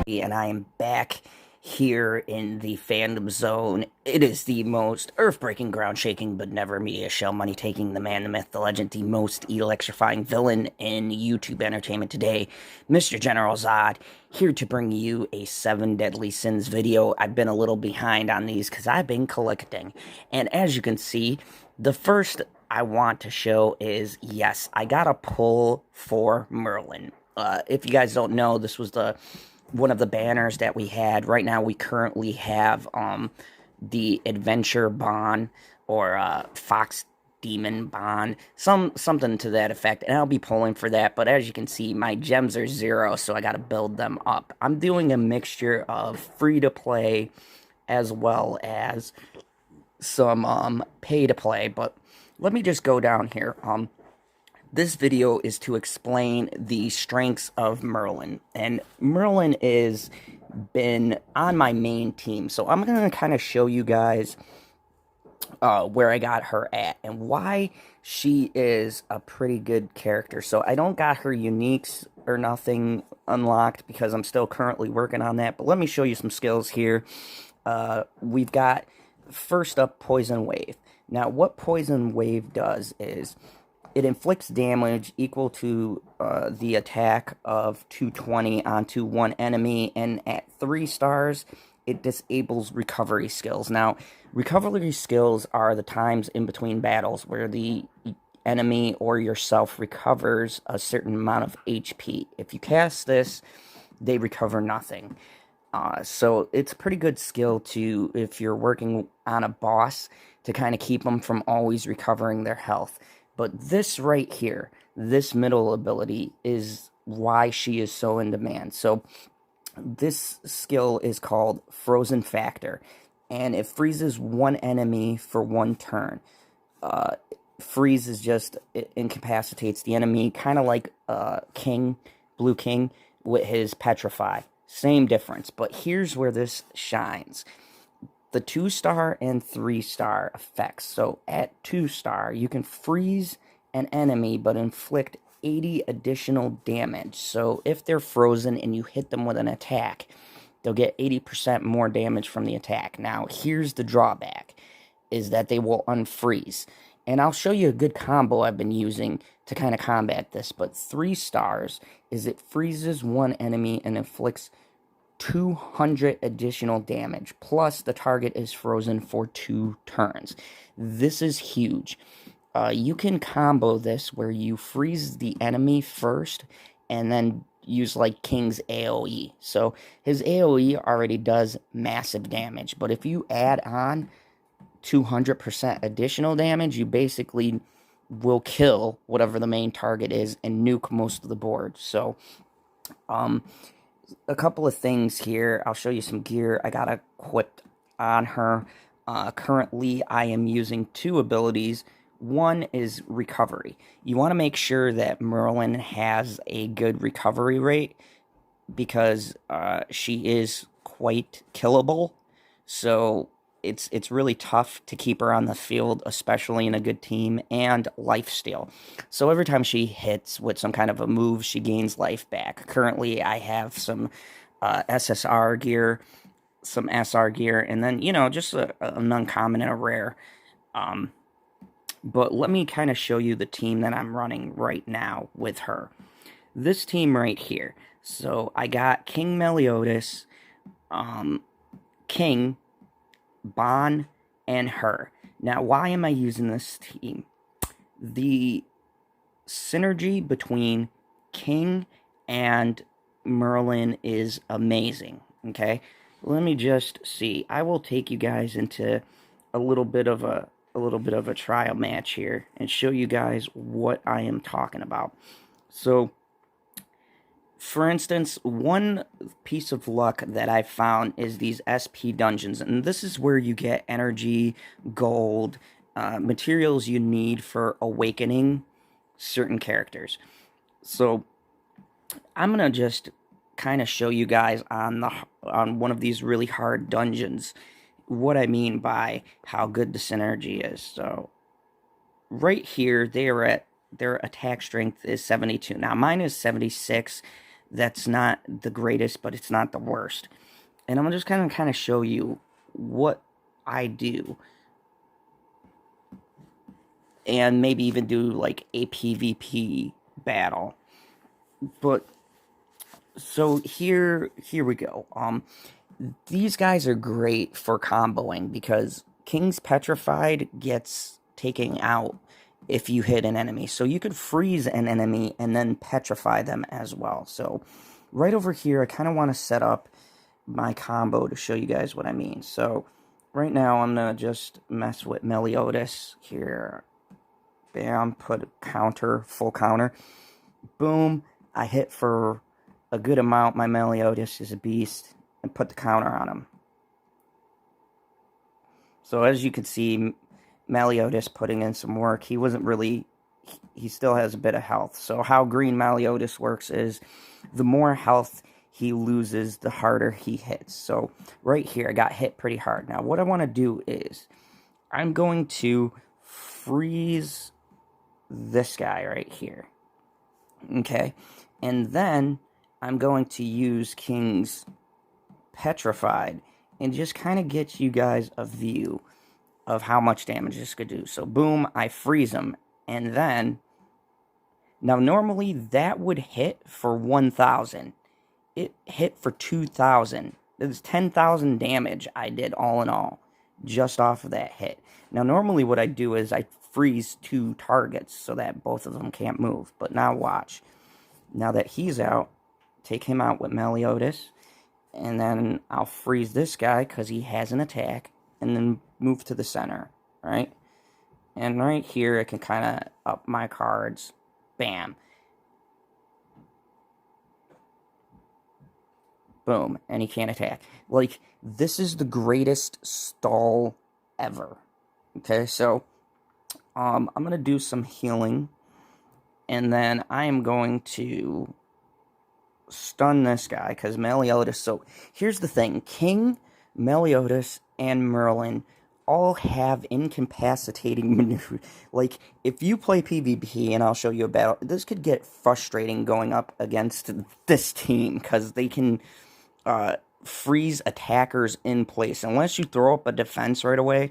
And I am back here in the fandom zone. It is the most earth-breaking, ground-shaking, but never media shell money-taking, the man, the myth, the legend, the most electrifying villain in YouTube entertainment today, Mr. General Zod, here to bring you a 7 Deadly Sins video. I've been a little behind on these because I've been collecting. And as you can see, the first I want to show is, yes, I got a pull for Merlin. If you guys don't know, this was one of the banners that we had. Right now we currently have the Adventure Bond or Fox Demon Bond, something to that effect, and I'll be pulling for that. But as you can see, my gems are 0, so I got to build them up. I'm doing a mixture of free to play as well as some pay to play. But let me just go down here. This video is to explain the strengths of Merlin, and Merlin is been on my main team, so I'm going to kind of show you guys where I got her at and why she is a pretty good character. So I don't got her uniques or nothing unlocked because I'm still currently working on that, but let me show you some skills here. We've got, first up, Poison Wave. Now what Poison Wave does is it inflicts damage equal to the attack of 220 onto one enemy, and at 3 stars, it disables recovery skills. Now, recovery skills are the times in between battles where the enemy or yourself recovers a certain amount of HP. If you cast this, they recover nothing. So it's a pretty good skill to, if you're working on a boss, to kind of keep them from always recovering their health. But this right here, this middle ability, is why she is so in demand. So this skill is called Frozen Factor, and it freezes one enemy for 1 turn. Freeze is just, it incapacitates the enemy, kind of like Blue King with his Petrify. Same difference, but here's where this shines. The 2-star and 3-star effects. So at 2-star, you can freeze an enemy but inflict 80 additional damage. So if they're frozen and you hit them with an attack, they'll get 80% more damage from the attack. Now, here's the drawback, is that they will unfreeze. And I'll show you a good combo I've been using to kind of combat this. But 3 stars is it freezes one enemy and inflicts 200 additional damage, plus the target is frozen for 2 turns. This is huge. You can combo this where you freeze the enemy first and then use like King's AoE. So his AoE already does massive damage, but if you add on 200% additional damage, you basically will kill whatever the main target is and nuke most of the board. So a couple of things here. I'll show you some gear I got equipped on her. Currently, I am using 2 abilities. One is recovery. You want to make sure that Merlin has a good recovery rate because she is quite killable. So it's really tough to keep her on the field, especially in a good team, and lifesteal. So every time she hits with some kind of a move, she gains life back. Currently, I have some SSR gear, some SR gear, and then, you know, just an uncommon and a rare. But let me kind of show you the team that I'm running right now with her. This team right here. So I got King Meliodas, King, Bon, and her. Now, why am I using this team? The synergy between King and Merlin is amazing, okay? Let me just see. I will take you guys into a little bit of a trial match here and show you guys what I am talking about. So, for instance, one piece of luck that I found is these SP dungeons, and this is where you get energy, gold, materials you need for awakening certain characters. So I'm gonna just kind of show you guys on one of these really hard dungeons what I mean by how good the synergy is. So right here, their attack strength is 72. Now mine is 76. That's not the greatest, but it's not the worst. And I'm just kind of show you what I do, and maybe even do like a PvP battle. But so here we go. These guys are great for comboing because King's Petrified gets taken out if you hit an enemy. So you could freeze an enemy and then petrify them as well. So right over here, I kind of want to set up my combo to show you guys what I mean. So right now, I'm going to just mess with Meliodas here. Bam, put counter, full counter. Boom, I hit for a good amount. My Meliodas is a beast, and put the counter on him. So as you can see, Meliodas putting in some work. He wasn't really, he still has a bit of health. So how green Meliodas works is the more health he loses, the harder he hits. So right here, I got hit pretty hard. Now what I want to do is, I'm going to freeze this guy right here. Okay, and then I'm going to use King's Petrified and just kind of get you guys a view of how much damage this could do. So boom, I freeze him, and then, now normally that would hit for 1,000. It hit for 2,000. There's 10,000 damage I did all in all, just off of that hit. Now normally what I do is I freeze 2 targets so that both of them can't move. But now watch. Now that he's out, take him out with Meliodas, and then I'll freeze this guy because he has an attack, and then move to the center, right? And right here, I can kind of up my cards. Bam. Boom. And he can't attack. Like, this is the greatest stall ever. Okay, so I'm going to do some healing, and then I am going to stun this guy, because Meliodas, so here's the thing, King, Meliodas, and Merlin all have incapacitating maneuvers. Like, if you play PvP, and I'll show you a battle, this could get frustrating going up against this team, because they can freeze attackers in place. Unless you throw up a defense right away,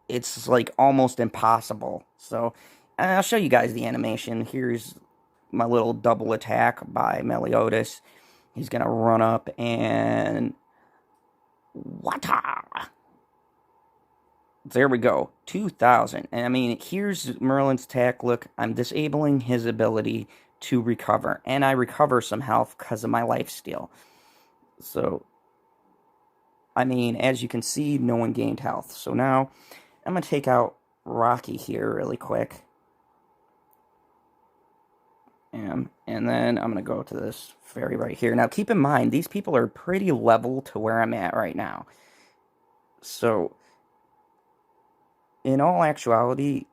it's like almost impossible. So I'll show you guys the animation. Here's my little double attack by Meliodas. He's gonna run up and wata. There we go, 2,000. And I mean, here's Merlin's attack. Look, I'm disabling his ability to recover, and I recover some health because of my lifesteal. So, I mean, as you can see, no one gained health. So now, I'm gonna take out Rocky here really quick. And then I'm going to go to this fairy right here. Now, keep in mind, these people are pretty level to where I'm at right now. So, in all actuality,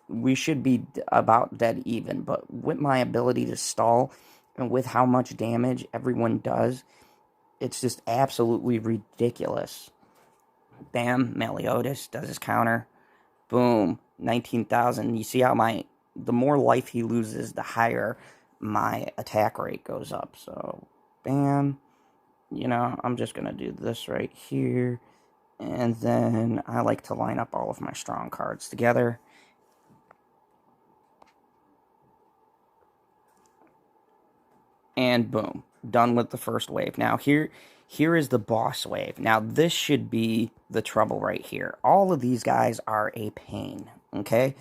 we should be about dead even. But with my ability to stall, and with how much damage everyone does, it's just absolutely ridiculous. Bam, Meliodas does his counter. Boom, 19,000. You see how the more life he loses, the higher my attack rate goes up. So, bam. You know, I'm just going to do this right here. And then I like to line up all of my strong cards together. And boom. Done with the first wave. Now, here is the boss wave. Now, this should be the trouble right here. All of these guys are a pain, okay?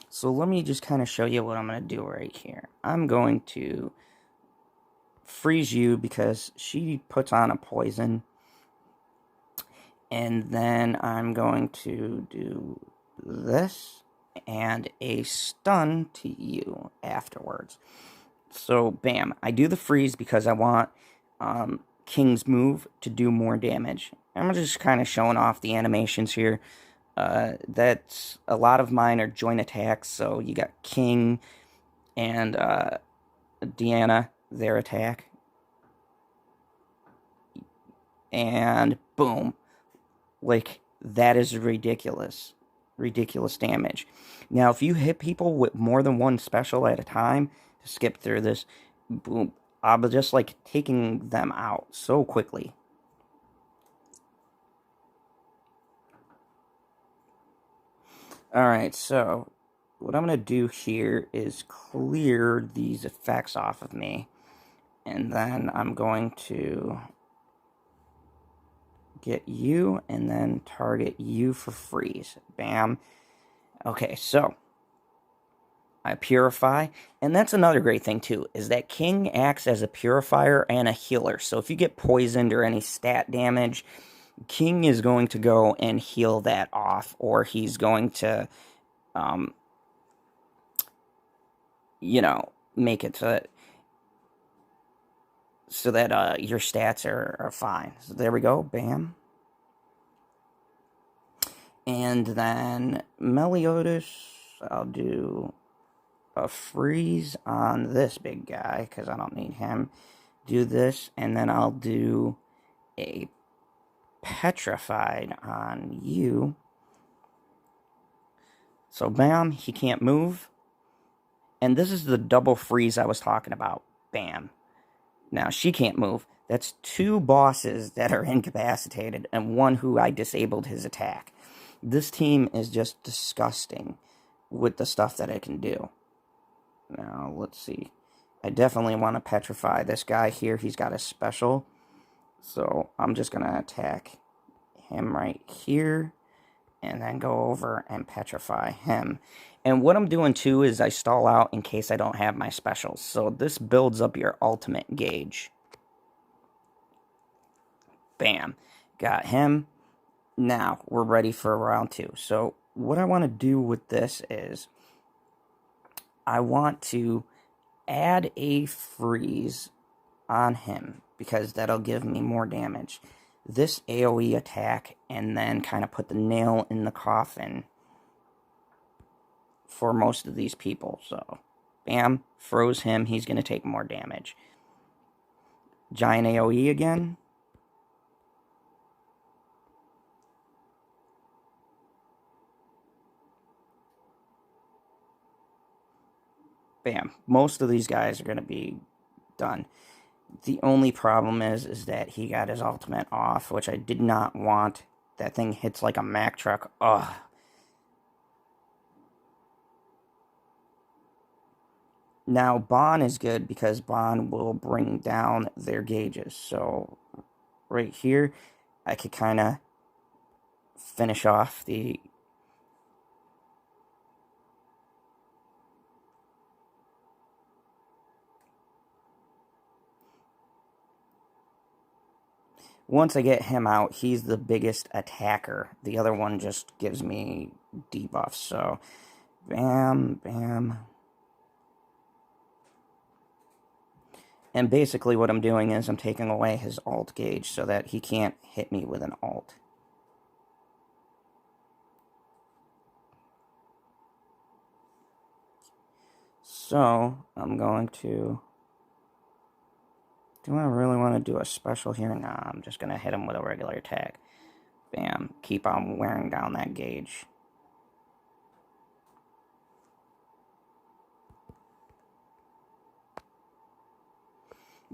So let me just kind of show you what I'm going to do right here. I'm going to freeze you because she puts on a poison. And then I'm going to do this and a stun to you afterwards. So, bam. I do the freeze because I want King's move to do more damage. I'm just kind of showing off the animations here. That's a lot of mine are joint attacks, so you got King and Deanna, their attack, and boom, like that is ridiculous damage. Now, if you hit people with more than one special at a time, to skip through this, boom, I'm just like taking them out so quickly. Alright, so what I'm going to do here is clear these effects off of me. And then I'm going to get you and then target you for freeze. Bam. Okay, so I purify. And that's another great thing too, is that King acts as a purifier and a healer. So if you get poisoned or any stat damage, King is going to go and heal that off, or he's going to, you know, make it so that your stats are fine. So there we go, bam. And then Meliodas, I'll do a freeze on this big guy, because I don't need him. Do this, and then I'll do a petrified on you. So bam, he can't move. And this is the double freeze I was talking about. Bam. Now, she can't move. That's 2 bosses that are incapacitated, and 1 who I disabled his attack. This team is just disgusting with the stuff that it can do. Now, let's see. I definitely want to petrify this guy here. He's got a special. So, I'm just going to attack him right here. And then go over and petrify him. And what I'm doing too is I stall out in case I don't have my specials. So this builds up your ultimate gauge. Bam. Got him. Now we're ready for round 2. So what I want to do with this is I want to add a freeze on him, because that'll give me more damage. This AoE attack, and then kind of put the nail in the coffin for most of these people. So, bam, froze him. He's going to take more damage. Giant AoE again. Bam. Most of these guys are going to be done. The only problem is that he got his ultimate off, which I did not want. That thing hits like a Mack truck. Ugh. Now, Bon is good because Bon will bring down their gauges. So, right here, I could kind of finish off the... Once I get him out, he's the biggest attacker. The other one just gives me debuffs. So, bam, bam. And basically what I'm doing is I'm taking away his alt gauge so that he can't hit me with an alt. So, I'm going to... Do I really want to do a special here? Nah, I'm just going to hit him with a regular attack. Bam. Keep on wearing down that gauge.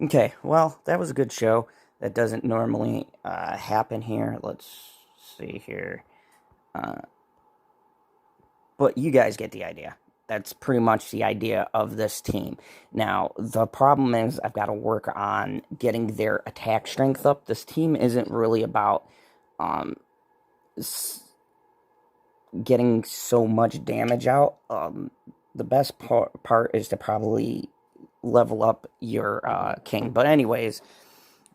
Okay, well, that was a good show. That doesn't normally happen here. Let's see here. But you guys get the idea. That's pretty much the idea of this team. Now, the problem is I've got to work on getting their attack strength up. This team isn't really about getting so much damage out. The best part is to probably level up your king. But anyways,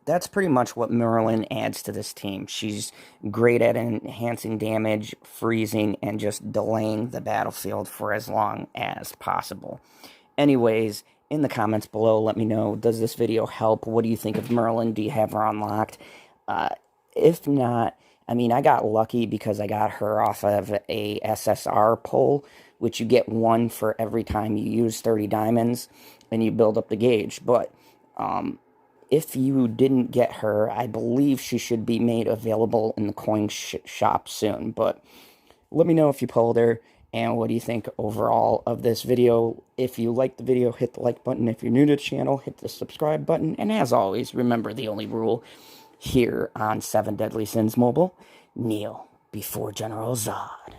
that's pretty much what Merlin adds to this team. She's great at enhancing damage, freezing, and just delaying the battlefield for as long as possible. Anyways, in the comments below, let me know, does this video help? What do you think of Merlin? Do you have her unlocked? If not, I mean, I got lucky because I got her off of a SSR pull, which you get 1 for every time you use 30 diamonds, and you build up the gauge. But, if you didn't get her, I believe she should be made available in the coin shop soon. But let me know if you pulled her, And what do you think overall of this video? If you liked the video, hit the like button. If you're new to the channel, hit the subscribe button. And as always, remember the only rule here on 7 Deadly Sins Mobile: kneel before General Zod.